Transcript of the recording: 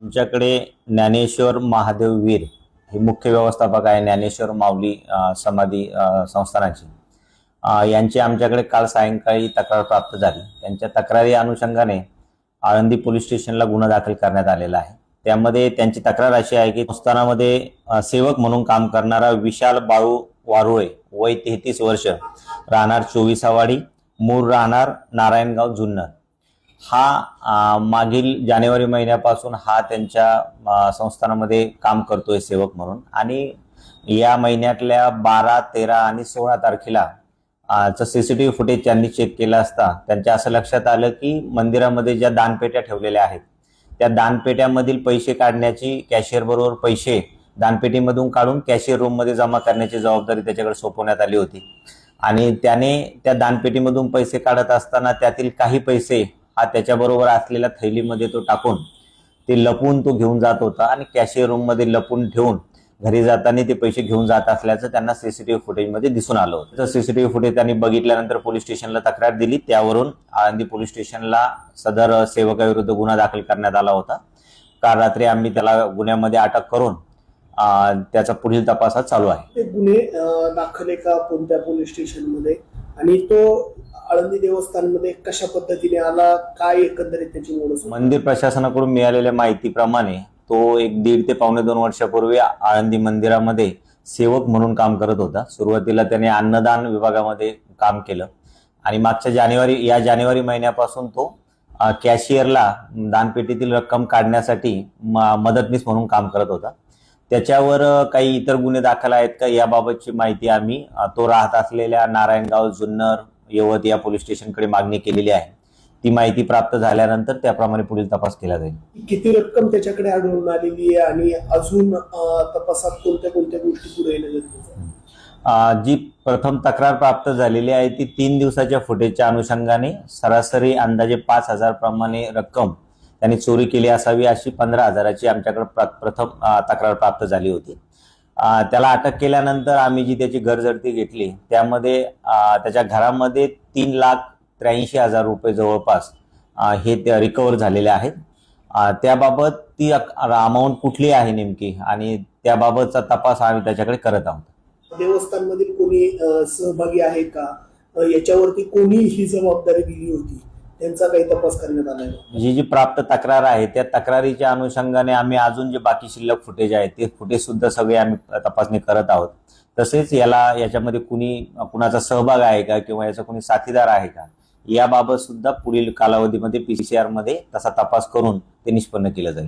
तुमच्याकडे ज्ञानेश्वर महादेव वीर हे मुख्य व्यवस्थापक आहे ज्ञानेश्वर माऊली समाधी संस्थानाचे. यांची आमच्याकडे काल सायंकाळी तक्रार प्राप्त झाली. त्यांच्या तक्रारी अनुषंगाने आळंदी पोलीस स्टेशनला गुन्हा दाखल करण्यात आलेला आहे. त्यामध्ये त्यांची तक्रार अशी आहे की संस्थानामध्ये सेवक म्हणून काम करणारा विशाल बाळू वारुळे वय 33 वर्ष, राहणार 24 वाडी, मूळ राहणार नारायणगाव जुन्नर, हा मागील जानेवारी महिन्यापासून हा त्यांच्या संस्थानामध्ये काम करतोय सेवक म्हणून. आणि या महिन्यातल्या 12, 13 आणि 16 तारखेला सीसीटीव्ही फुटेज त्यांनी चेक केलं असता त्यांच्या असं लक्षात आलं की मंदिरामध्ये ज्या दानपेट्या ठेवलेल्या आहेत त्या दानपेट्यामधील पैसे काढण्याची, कॅशियर बरोबर पैसे दानपेटीमधून काढून कॅशियर रूम मध्ये जमा करण्याची जबाबदारी त्याच्याकडे सोपवण्यात आली होती. आणि त्याने त्या दानपेटीमधून पैसे काढत असताना त्यातील काही पैसे हा त्याच्याबरोबर असलेल्या थैलीमध्ये तो टाकून ते लपून तो घेऊन जात होता आणि कॅशियर रूम मध्ये लपून ठेवून घरी जाताना ते पैसे घेऊन जात असल्याचं त्यांना सीसीटीव्ही फुटेजमध्ये दिसून आलं होतं. तर सीसीटीव्ही फुटेज त्यांनी बघितल्यानंतर पोलीस स्टेशनला तक्रार दिली. त्यावरून आळंदी पोलीस स्टेशनला सदर सेवकाविरुद्ध गुन्हा दाखल करण्यात आला होता. काल रात्री आम्ही त्याला गुन्ह्यामध्ये अटक करून त्याचा पुढील तपास चालू आहे. ते गुन्हे दाखल आहे का कोणत्या पोलीस स्टेशन मध्ये, आणि तो आळंदी देवस्थानमध्ये कशा पद्धतीने आला, काय एकंदरीत त्याची मोड? मंदिर प्रशासनाकडून मिळालेल्या माहितीप्रमाणे तो 1.5 ते पावणे 2 वर्षापूर्वी आळंदी मंदिरामध्ये सेवक म्हणून काम करत होता. सुरुवातीला त्याने अन्नदान विभागामध्ये काम केलं आणि मागच्या जानेवारी महिन्यापासून तो कॅशियरला दानपेटीतील रक्कम काढण्यासाठी मदतनीस म्हणून काम करत होता. त्याच्यावर काही इतर गुन्हे दाखल आहेत का याबाबतची माहिती आम्ही तो राहत असलेल्या नारायणगाव, जुन्नर, यवत या पोलीस स्टेशनकडे मागणी केलेली आहे. ती माहिती प्राप्त झाल्यानंतर त्याप्रमाणे पुढील तपास केला जाईल. किती रक्कम त्याच्याकडे आढळून आलेली आहे आणि अजून तपासात कोणत्या कोणत्या गोष्टी पुढे येण्यात? जी प्रथम तक्रार प्राप्त झालेली आहे ती 3 दिवसाच्या फुटेजच्या अनुषंगाने सरासरी अंदाजे 5,000 प्रमाणे रक्कम त्यांनी चोरी केली असावी अशी 15,000ची आमच्याकडे प्रथम तक्रार प्राप्त झाली होती. त्याला अटक केल्यानंतर आम्ही जी त्याची घरजडती घेतली त्यामध्ये त्याच्या घरामध्ये 3,83,000 रुपये जवळपास हे रिकव्हर झालेले आहेत. त्याबाबत ती अमाऊंट कुठली आहे नेमकी आणि त्याबाबतचा तपास आम्ही त्याच्याकडे करत आहोत. देवस्थानमधील कोणी सहभागी आहे का, याच्यावरती कोणी ही जबाबदारी दिली होती, त्यांचा काही तपास करण्यात आला आहे? जी प्राप्त तक्रार आहे त्या तक्रारीच्या अनुषंगाने आम्ही अजून जे बाकी शिल्लक फुटेज आहे ते फुटेज सुद्धा सगळे आम्ही तपासणी करत आहोत. तसेच याच्यामध्ये कुणाचा सहभाग आहे का किंवा याचा कुणी साथीदार आहे का याबाबत सुद्धा पुढील कालावधीमध्ये PCR मध्ये तसा तपास करून ते निष्पन्न केलं जाईल.